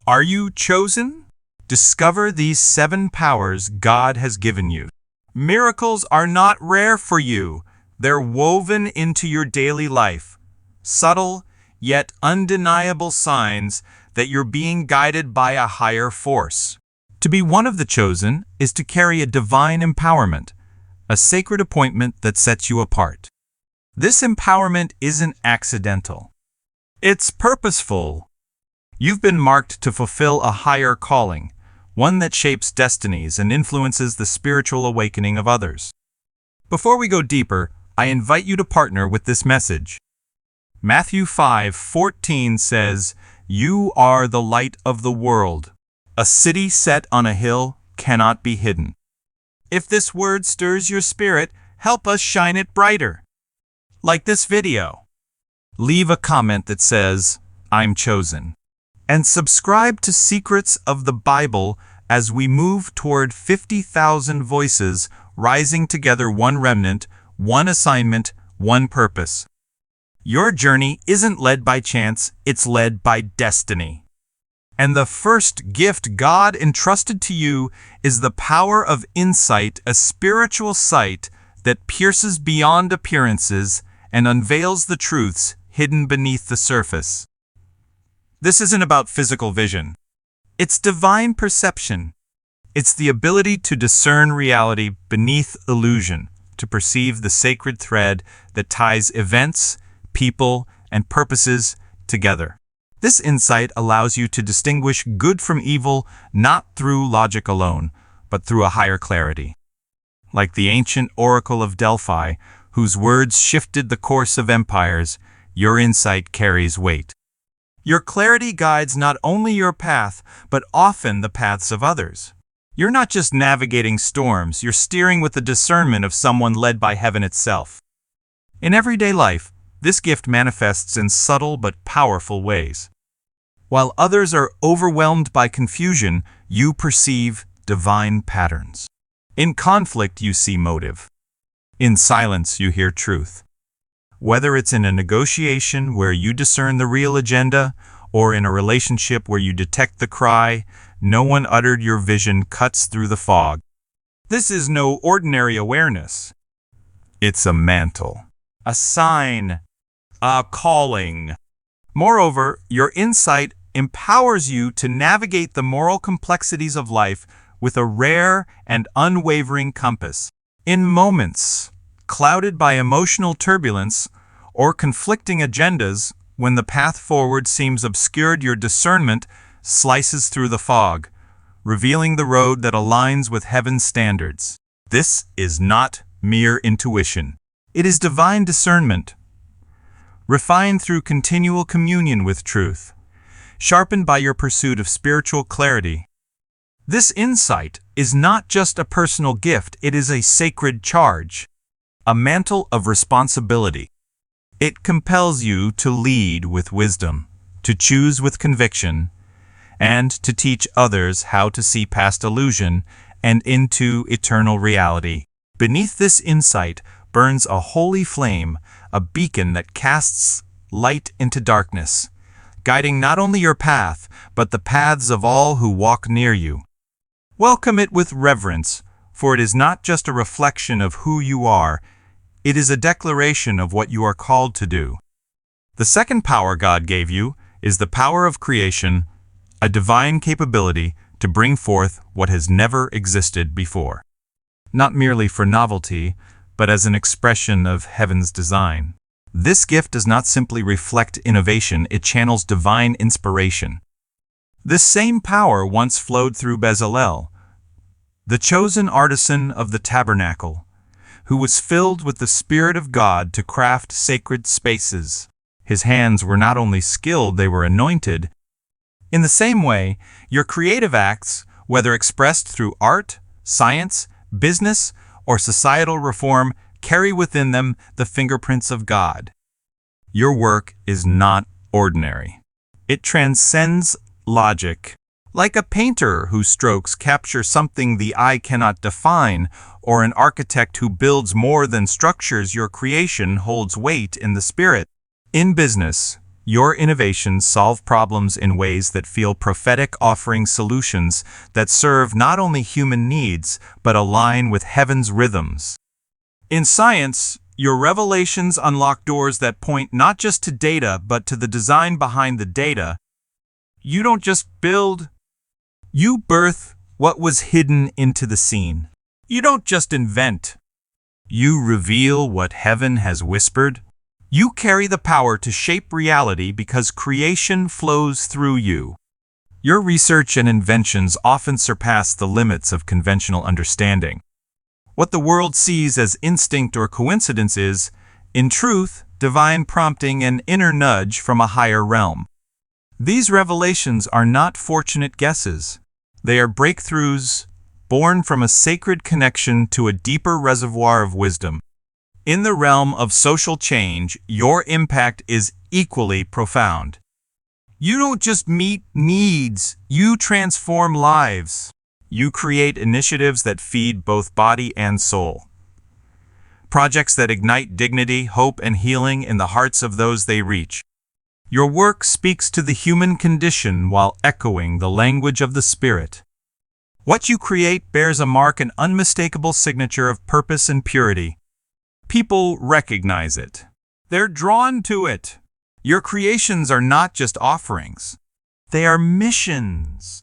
Are you chosen? Discover these 7 powers God has given you. Miracles are not rare for you. They're woven into your daily life. Subtle, yet undeniable signs that you're being guided by a higher force. To be one of the chosen is to carry a divine empowerment, a sacred appointment that sets you apart. This empowerment isn't accidental. It's purposeful. You've been marked to fulfill a higher calling, one that shapes destinies and influences the spiritual awakening of others. Before we go deeper, I invite you to partner with this message. Matthew 5:14 says, "You are the light of the world. A city set on a hill cannot be hidden." If this word stirs your spirit, help us shine it brighter. Like this video. Leave a comment that says, "I'm chosen." And subscribe to Secrets of the Bible as we move toward 50,000 voices rising together, one remnant, one assignment, one purpose. Your journey isn't led by chance, it's led by destiny. And the first gift God entrusted to you is the power of insight, a spiritual sight that pierces beyond appearances and unveils the truths hidden beneath the surface. This isn't about physical vision. It's divine perception. It's the ability to discern reality beneath illusion, to perceive the sacred thread that ties events, people, and purposes together. This insight allows you to distinguish good from evil not through logic alone, but through a higher clarity. Like the ancient oracle of Delphi, whose words shifted the course of empires, your insight carries weight. Your clarity guides not only your path, but often the paths of others. You're not just navigating storms, you're steering with the discernment of someone led by heaven itself. In everyday life, this gift manifests in subtle but powerful ways. While others are overwhelmed by confusion, you perceive divine patterns. In conflict, you see motive. In silence, you hear truth. Whether it's in a negotiation where you discern the real agenda, or in a relationship where you detect the cry, "No one uttered," your vision cuts through the fog. This is no ordinary awareness. It's a mantle, a sign, a calling. Moreover, your insight empowers you to navigate the moral complexities of life with a rare and unwavering compass. In moments clouded by emotional turbulence or conflicting agendas, when the path forward seems obscured, your discernment slices through the fog, revealing the road that aligns with heaven's standards. This is not mere intuition. It is divine discernment, refined through continual communion with truth, sharpened by your pursuit of spiritual clarity. This insight is not just a personal gift, it is a sacred charge, a mantle of responsibility. It compels you to lead with wisdom, to choose with conviction, and to teach others how to see past illusion and into eternal reality. Beneath this insight burns a holy flame, a beacon that casts light into darkness, guiding not only your path, but the paths of all who walk near you. Welcome it with reverence, for it is not just a reflection of who you are, it is a declaration of what you are called to do. The second power God gave you is the power of creation, a divine capability to bring forth what has never existed before. Not merely for novelty, but as an expression of heaven's design. This gift does not simply reflect innovation, it channels divine inspiration. This same power once flowed through Bezalel, the chosen artisan of the tabernacle, who was filled with the Spirit of God to craft sacred spaces. His hands were not only skilled, they were anointed. In the same way, your creative acts, whether expressed through art, science, business, or societal reform, carry within them the fingerprints of God. Your work is not ordinary. It transcends logic. Like a painter whose strokes capture something the eye cannot define, or an architect who builds more than structures, your creation holds weight in the spirit. In business, Your innovations solve problems in ways that feel prophetic, offering solutions that serve not only human needs, but align with heaven's rhythms. In science, your revelations unlock doors that point not just to data, but to the design behind the data. You don't just build, you birth what was hidden into the scene. You don't just invent, you reveal what heaven has whispered. You carry the power to shape reality because creation flows through you. Your research and inventions often surpass the limits of conventional understanding. What the world sees as instinct or coincidence is, in truth, divine prompting and inner nudge from a higher realm. These revelations are not fortunate guesses. They are breakthroughs born from a sacred connection to a deeper reservoir of wisdom. In the realm of social change, your impact is equally profound. You don't just meet needs, you transform lives. You create initiatives that feed both body and soul. Projects that ignite dignity, hope, and healing in the hearts of those they reach. Your work speaks to the human condition while echoing the language of the spirit. What you create bears a mark, an unmistakable signature of purpose and purity. People recognize it. They're drawn to it. Your creations are not just offerings. They are missions.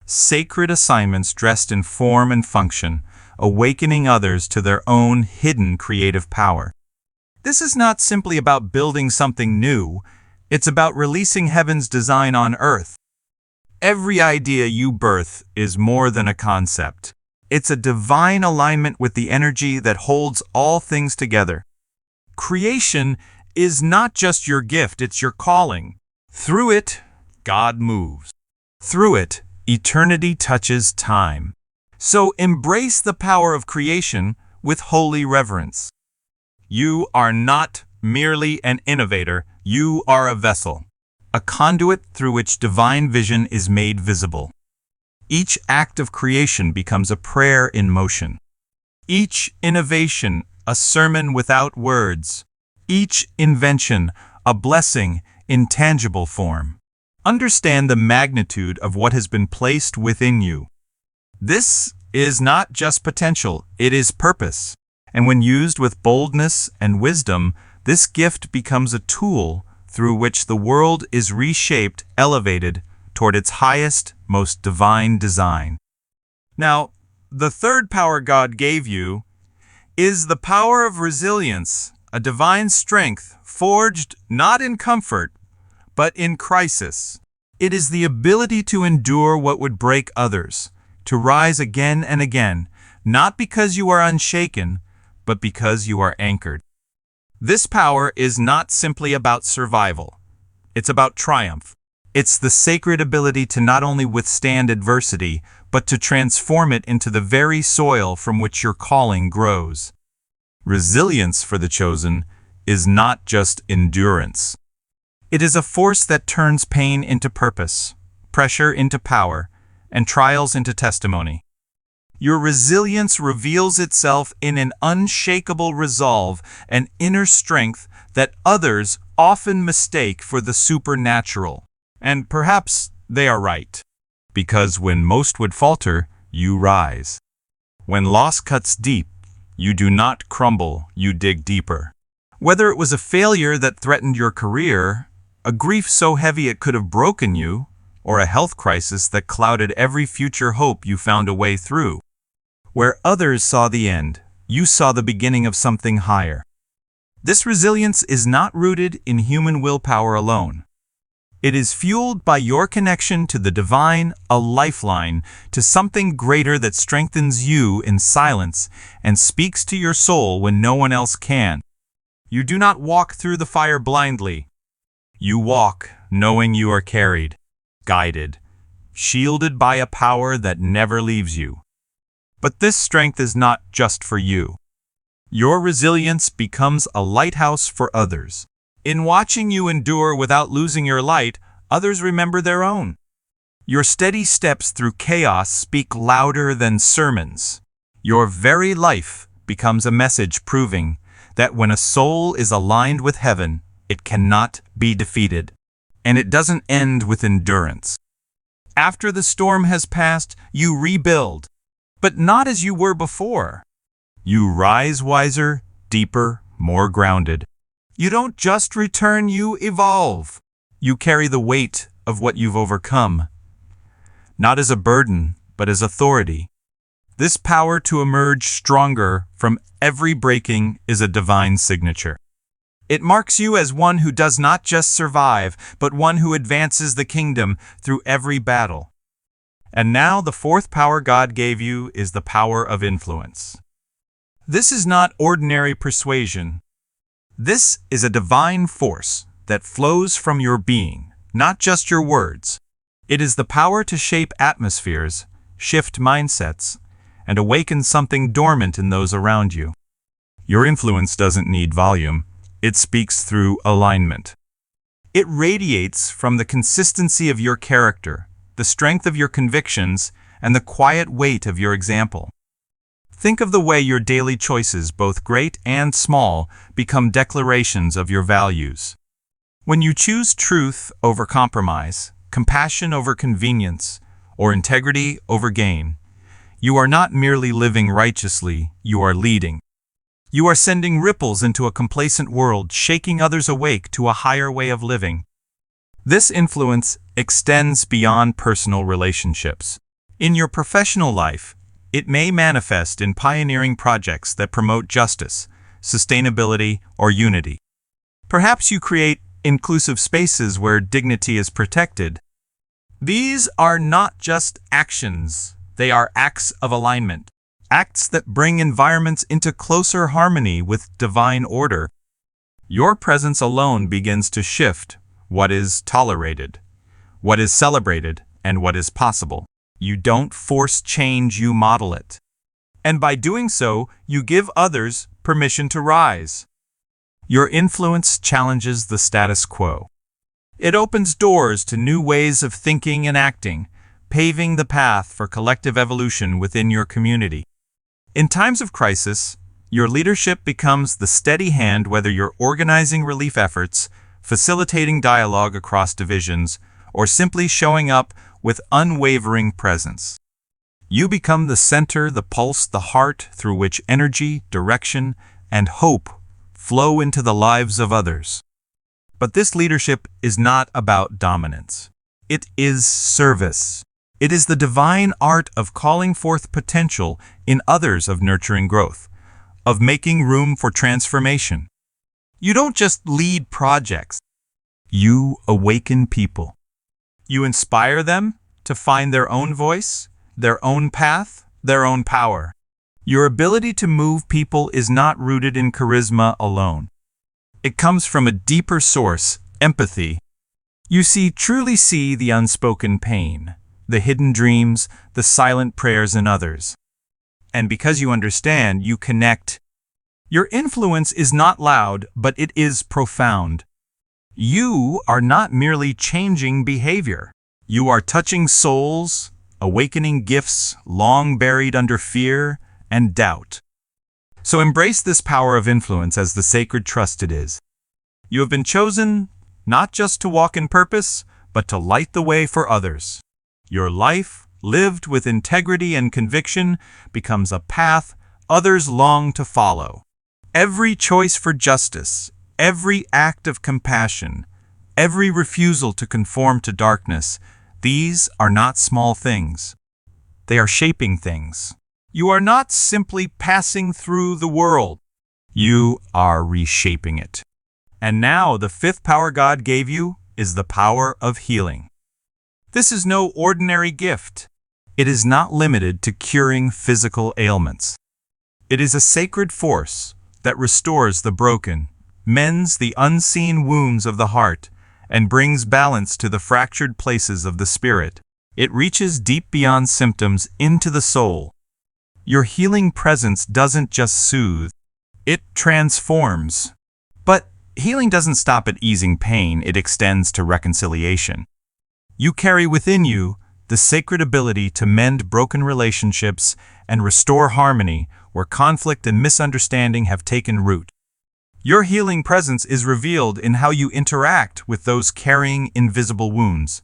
Sacred assignments dressed in form and function, awakening others to their own hidden creative power. This is not simply about building something new. It's about releasing heaven's design on earth. Every idea you birth is more than a concept. It's a divine alignment with the energy that holds all things together. Creation is not just your gift, it's your calling. Through it, God moves. Through it, eternity touches time. So embrace the power of creation with holy reverence. You are not merely an innovator, you are a vessel, a conduit through which divine vision is made visible. Each act of creation becomes a prayer in motion. Each innovation, a sermon without words. Each invention, a blessing in tangible form. Understand the magnitude of what has been placed within you. This is not just potential, it is purpose. And when used with boldness and wisdom, this gift becomes a tool through which the world is reshaped, elevated toward its highest, most divine design. Now, the third power God gave you is the power of resilience, a divine strength forged not in comfort, but in crisis. It is the ability to endure what would break others, to rise again and again, not because you are unshaken, but because you are anchored. This power is not simply about survival. It's about triumph. It's the sacred ability to not only withstand adversity, but to transform it into the very soil from which your calling grows. Resilience for the chosen is not just endurance. It is a force that turns pain into purpose, pressure into power, and trials into testimony. Your resilience reveals itself in an unshakable resolve, an inner strength that others often mistake for the supernatural. And perhaps they are right, because when most would falter, you rise. When loss cuts deep, you do not crumble, you dig deeper. Whether it was a failure that threatened your career, a grief so heavy it could have broken you, or a health crisis that clouded every future hope you found a way through. Where others saw the end, you saw the beginning of something higher. This resilience is not rooted in human willpower alone. It is fueled by your connection to the divine, a lifeline to something greater that strengthens you in silence and speaks to your soul when no one else can. You do not walk through the fire blindly. You walk knowing you are carried, guided, shielded by a power that never leaves you. But this strength is not just for you. Your resilience becomes a lighthouse for others. In watching you endure without losing your light, others remember their own. Your steady steps through chaos speak louder than sermons. Your very life becomes a message proving that when a soul is aligned with heaven, it cannot be defeated. And it doesn't end with endurance. After the storm has passed, you rebuild, but not as you were before. You rise wiser, deeper, more grounded. You don't just return, you evolve. You carry the weight of what you've overcome, not as a burden, but as authority. This power to emerge stronger from every breaking is a divine signature. It marks you as one who does not just survive, but one who advances the kingdom through every battle. And now the fourth power God gave you is the power of influence. This is not ordinary persuasion. This is a divine force that flows from your being, not just your words. It is the power to shape atmospheres, shift mindsets, and awaken something dormant in those around you. Your influence doesn't need volume. It speaks through alignment. It radiates from the consistency of your character, the strength of your convictions, and the quiet weight of your example. Think of the way your daily choices, both great and small, become declarations of your values. When you choose truth over compromise, compassion over convenience, or integrity over gain, you are not merely living righteously, you are leading. You are sending ripples into a complacent world, shaking others awake to a higher way of living. This influence extends beyond personal relationships. In your professional life, it may manifest in pioneering projects that promote justice, sustainability, or unity. Perhaps you create inclusive spaces where dignity is protected. These are not just actions, they are acts of alignment, acts that bring environments into closer harmony with divine order. Your presence alone begins to shift what is tolerated, what is celebrated, and what is possible. You don't force change, you model it. And by doing so, you give others permission to rise. Your influence challenges the status quo. It opens doors to new ways of thinking and acting, paving the path for collective evolution within your community. In times of crisis, your leadership becomes the steady hand, whether you're organizing relief efforts, facilitating dialogue across divisions, or simply showing up with unwavering presence. You become the center, the pulse, the heart through which energy, direction, and hope flow into the lives of others. But this leadership is not about dominance. It is service. It is the divine art of calling forth potential in others, of nurturing growth, of making room for transformation. You don't just lead projects. You awaken people. You inspire them to find their own voice, their own path, their own power. Your ability to move people is not rooted in charisma alone. It comes from a deeper source, empathy. You truly see the unspoken pain, the hidden dreams, the silent prayers in others. And because you understand, you connect. Your influence is not loud, but it is profound. You are not merely changing behavior. You are touching souls, awakening gifts long buried under fear and doubt. So embrace this power of influence as the sacred trust it is. You have been chosen not just to walk in purpose, but to light the way for others. Your life, lived with integrity and conviction, becomes a path others long to follow. Every choice for justice, every act of compassion, every refusal to conform to darkness, these are not small things. They are shaping things. You are not simply passing through the world. You are reshaping it. And now the fifth power God gave you is the power of healing. This is no ordinary gift. It is not limited to curing physical ailments. It is a sacred force that restores the broken, mends the unseen wounds of the heart, and brings balance to the fractured places of the spirit. It reaches deep beyond symptoms into the soul. Your healing presence doesn't just soothe, it transforms. But healing doesn't stop at easing pain, it extends to reconciliation. You carry within you the sacred ability to mend broken relationships and restore harmony where conflict and misunderstanding have taken root. Your healing presence is revealed in how you interact with those carrying invisible wounds.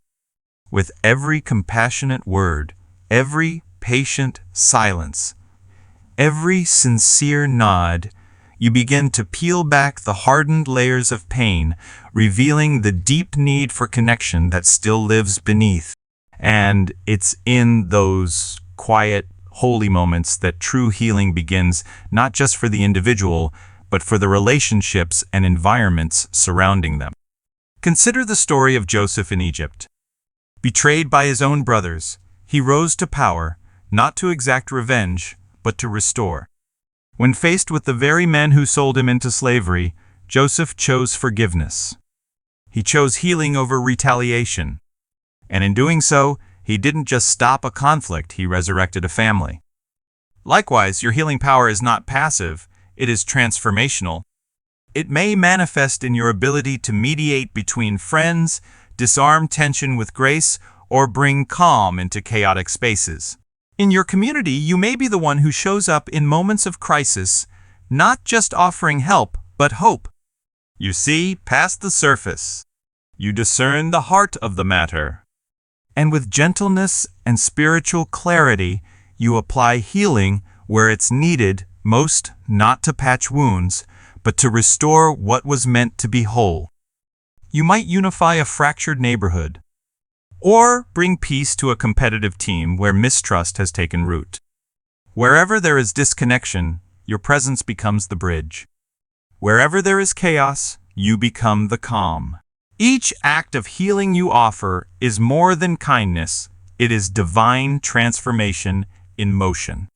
With every compassionate word, every patient silence, every sincere nod, you begin to peel back the hardened layers of pain, revealing the deep need for connection that still lives beneath. And it's in those quiet, holy moments that true healing begins, not just for the individual, but for the relationships and environments surrounding them. Consider the story of Joseph in Egypt. Betrayed by his own brothers, he rose to power, not to exact revenge, but to restore. When faced with the very men who sold him into slavery, Joseph chose forgiveness. He chose healing over retaliation. And in doing so, he didn't just stop a conflict, he resurrected a family. Likewise, your healing power is not passive, it is transformational. It may manifest in your ability to mediate between friends, disarm tension with grace, or bring calm into chaotic spaces. In your community, you may be the one who shows up in moments of crisis, not just offering help, but hope. You see past the surface. You discern the heart of the matter. And with gentleness and spiritual clarity, you apply healing where it's needed most, not to patch wounds, but to restore what was meant to be whole. You might unify a fractured neighborhood, or bring peace to a competitive team where mistrust has taken root. Wherever there is disconnection, your presence becomes the bridge. Wherever there is chaos, you become the calm. Each act of healing you offer is more than kindness, it is divine transformation in motion.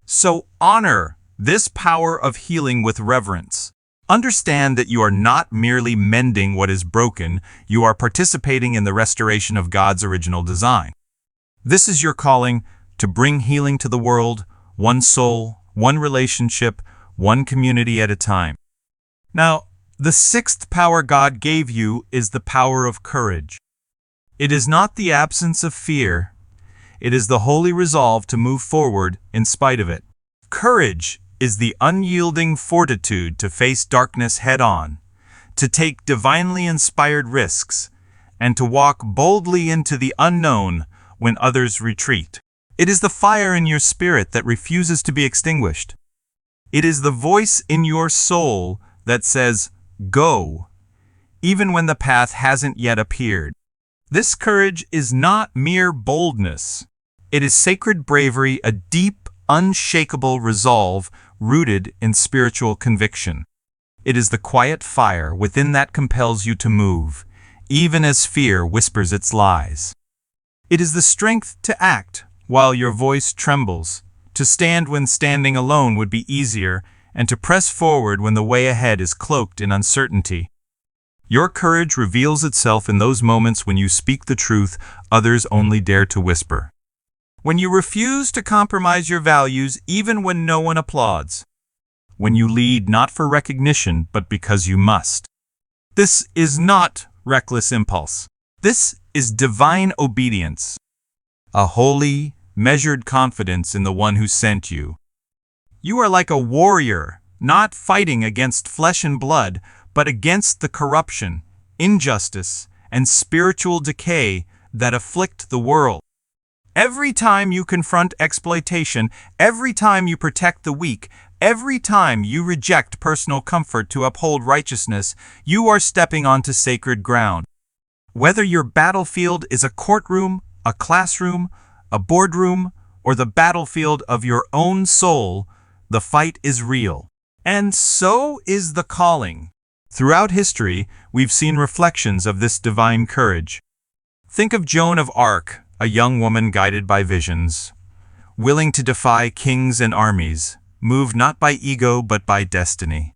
So honor this power of healing with reverence. Understand that you are not merely mending what is broken, you are participating in the restoration of God's original design. This is your calling to bring healing to the world, one soul, one relationship, one community at a time. Now, the sixth power God gave you is the power of courage. It is not the absence of fear, it is the holy resolve to move forward in spite of it. Courage is the unyielding fortitude to face darkness head-on, to take divinely inspired risks, and to walk boldly into the unknown when others retreat. It is the fire in your spirit that refuses to be extinguished. It is the voice in your soul that says, "Go," even when the path hasn't yet appeared. This courage is not mere boldness. It is sacred bravery, a deep, unshakable resolve rooted in spiritual conviction. It is the quiet fire within that compels you to move, even as fear whispers its lies. It is the strength to act while your voice trembles, to stand when standing alone would be easier, and to press forward when the way ahead is cloaked in uncertainty. Your courage reveals itself in those moments when you speak the truth others only dare to whisper. When you refuse to compromise your values even when no one applauds. When you lead not for recognition but because you must. This is not reckless impulse. This is divine obedience. A holy, measured confidence in the one who sent you. You are like a warrior, not fighting against flesh and blood, but against the corruption, injustice, and spiritual decay that afflict the world. Every time you confront exploitation, every time you protect the weak, every time you reject personal comfort to uphold righteousness, you are stepping onto sacred ground. Whether your battlefield is a courtroom, a classroom, a boardroom, or the battlefield of your own soul, the fight is real. And so is the calling. Throughout history, we've seen reflections of this divine courage. Think of Joan of Arc, a young woman guided by visions, willing to defy kings and armies, moved not by ego but by destiny.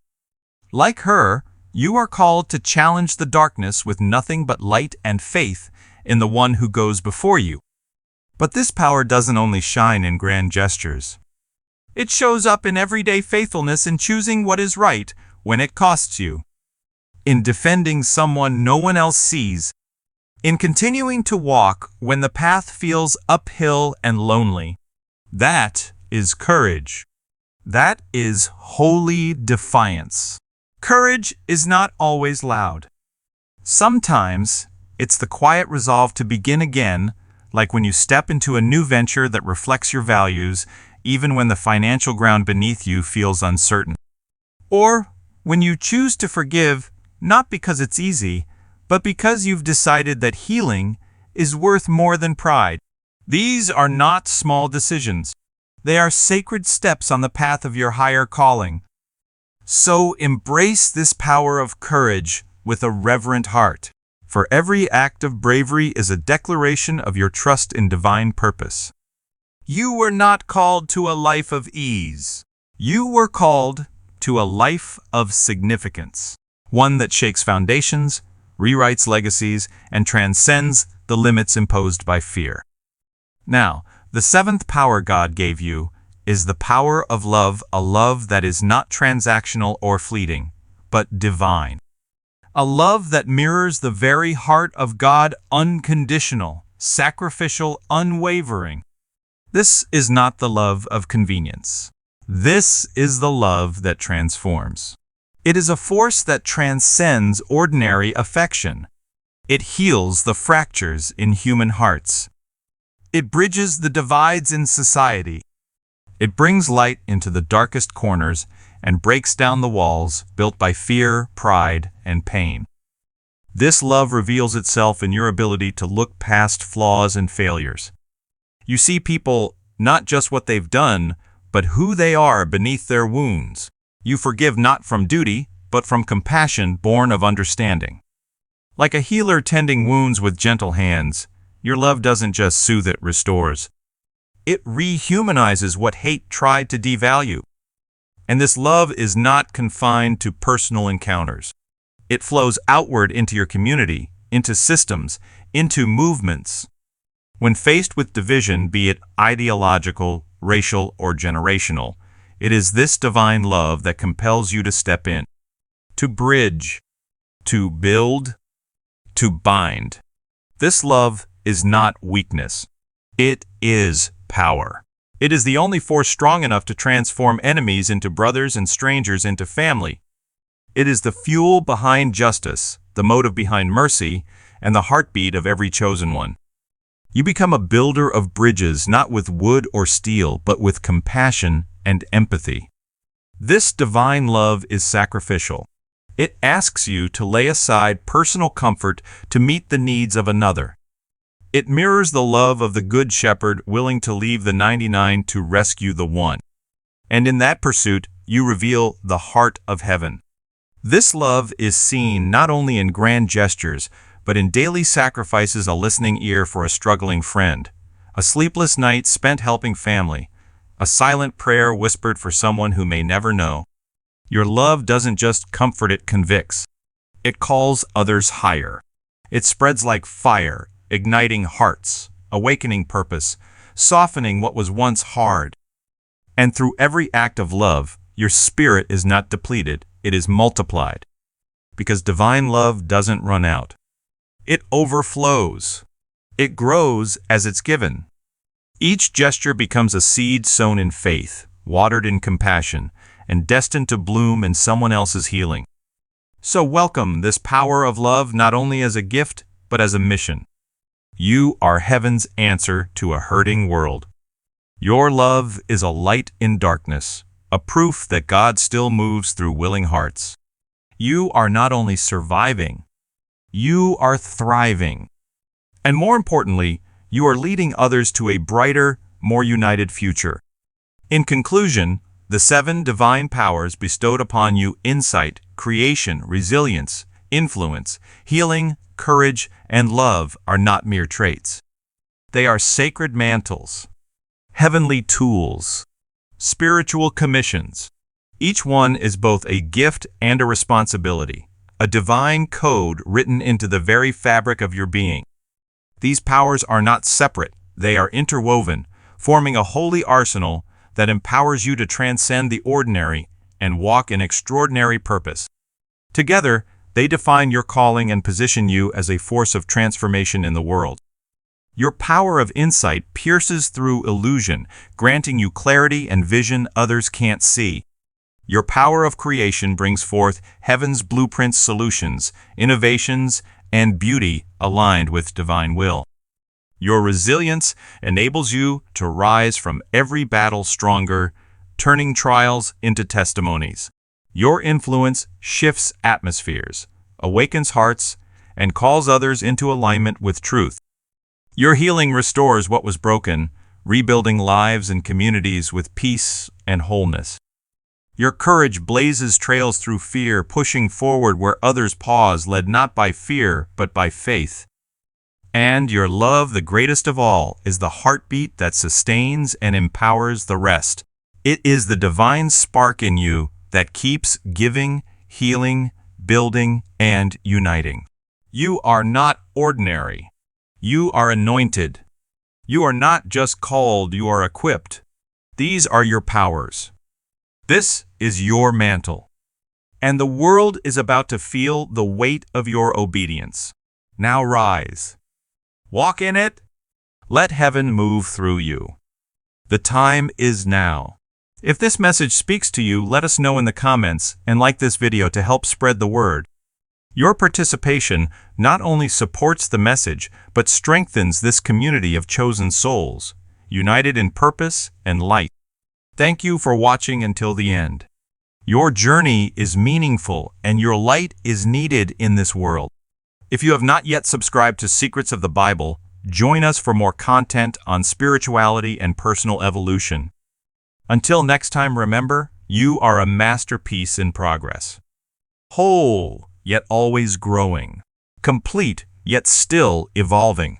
Like her, you are called to challenge the darkness with nothing but light and faith in the one who goes before you. But this power doesn't only shine in grand gestures. It shows up in everyday faithfulness in choosing what is right when it costs you, in defending someone no one else sees, in continuing to walk when the path feels uphill and lonely. That is courage. That is holy defiance. Courage is not always loud. Sometimes, it's the quiet resolve to begin again, like when you step into a new venture that reflects your values, even when the financial ground beneath you feels uncertain. Or when you choose to forgive, not because it's easy, but because you've decided that healing is worth more than pride. These are not small decisions. They are sacred steps on the path of your higher calling. So embrace this power of courage with a reverent heart, for every act of bravery is a declaration of your trust in divine purpose. You were not called to a life of ease. You were called to a life of significance, one that shakes foundations, rewrites legacies, and transcends the limits imposed by fear. Now, the seventh power God gave you is the power of love, a love that is not transactional or fleeting, but divine. A love that mirrors the very heart of God, unconditional, sacrificial, unwavering. This is not the love of convenience. This is the love that transforms. It is a force that transcends ordinary affection. It heals the fractures in human hearts. It bridges the divides in society. It brings light into the darkest corners and breaks down the walls built by fear, pride, and pain. This love reveals itself in your ability to look past flaws and failures. You see people not just what they've done, but who they are beneath their wounds. You forgive not from duty, but from compassion born of understanding. Like a healer tending wounds with gentle hands, your love doesn't just soothe, it restores. It rehumanizes what hate tried to devalue. And this love is not confined to personal encounters. It flows outward into your community, into systems, into movements. When faced with division, be it ideological, racial, or generational, it is this divine love that compels you to step in, to bridge, to build, to bind. This love is not weakness. It is power. It is the only force strong enough to transform enemies into brothers and strangers into family. It is the fuel behind justice, the motive behind mercy, and the heartbeat of every chosen one. You become a builder of bridges, not with wood or steel, but with compassion and empathy. This divine love is sacrificial. It asks you to lay aside personal comfort to meet the needs of another. It mirrors the love of the Good Shepherd willing to leave the 99 to rescue the one. And in that pursuit, you reveal the heart of heaven. This love is seen not only in grand gestures, but in daily sacrifices, a listening ear for a struggling friend, a sleepless night spent helping family, a silent prayer whispered for someone who may never know. Your love doesn't just comfort, it convicts. It calls others higher. It spreads like fire, igniting hearts, awakening purpose, softening what was once hard. And through every act of love, your spirit is not depleted, it is multiplied. Because divine love doesn't run out. It overflows. It grows as it's given. Each gesture becomes a seed sown in faith, watered in compassion, and destined to bloom in someone else's healing. So welcome this power of love not only as a gift, but as a mission. You are heaven's answer to a hurting world. Your love is a light in darkness, a proof that God still moves through willing hearts. You are not only surviving, you are thriving. And more importantly, you are leading others to a brighter, more united future. In conclusion, the 7 divine powers bestowed upon you, insight, creation, resilience, influence, healing, courage, and love, are not mere traits. They are sacred mantles, heavenly tools, spiritual commissions. Each one is both a gift and a responsibility, a divine code written into the very fabric of your being. These powers are not separate, they are interwoven, forming a holy arsenal that empowers you to transcend the ordinary and walk in extraordinary purpose. Together, they define your calling and position you as a force of transformation in the world. Your power of insight pierces through illusion, granting you clarity and vision others can't see. Your power of creation brings forth heaven's blueprint solutions, innovations, and beauty aligned with divine will. Your resilience enables you to rise from every battle stronger, turning trials into testimonies. Your influence shifts atmospheres, awakens hearts, and calls others into alignment with truth. Your healing restores what was broken, rebuilding lives and communities with peace and wholeness. Your courage blazes trails through fear, pushing forward where others pause, led not by fear, but by faith. And your love, the greatest of all, is the heartbeat that sustains and empowers the rest. It is the divine spark in you that keeps giving, healing, building, and uniting. You are not ordinary. You are anointed. You are not just called, you are equipped. These are your powers. This is your mantle. And the world is about to feel the weight of your obedience. Now rise. Walk in it. Let heaven move through you. The time is now. If this message speaks to you, let us know in the comments and like this video to help spread the word. Your participation not only supports the message, but strengthens this community of chosen souls, united in purpose and light. Thank you for watching until the end. Your journey is meaningful and your light is needed in this world. If you have not yet subscribed to Secrets of the Bible, join us for more content on spirituality and personal evolution. Until next time, remember, you are a masterpiece in progress. Whole, yet always growing. Complete, yet still evolving.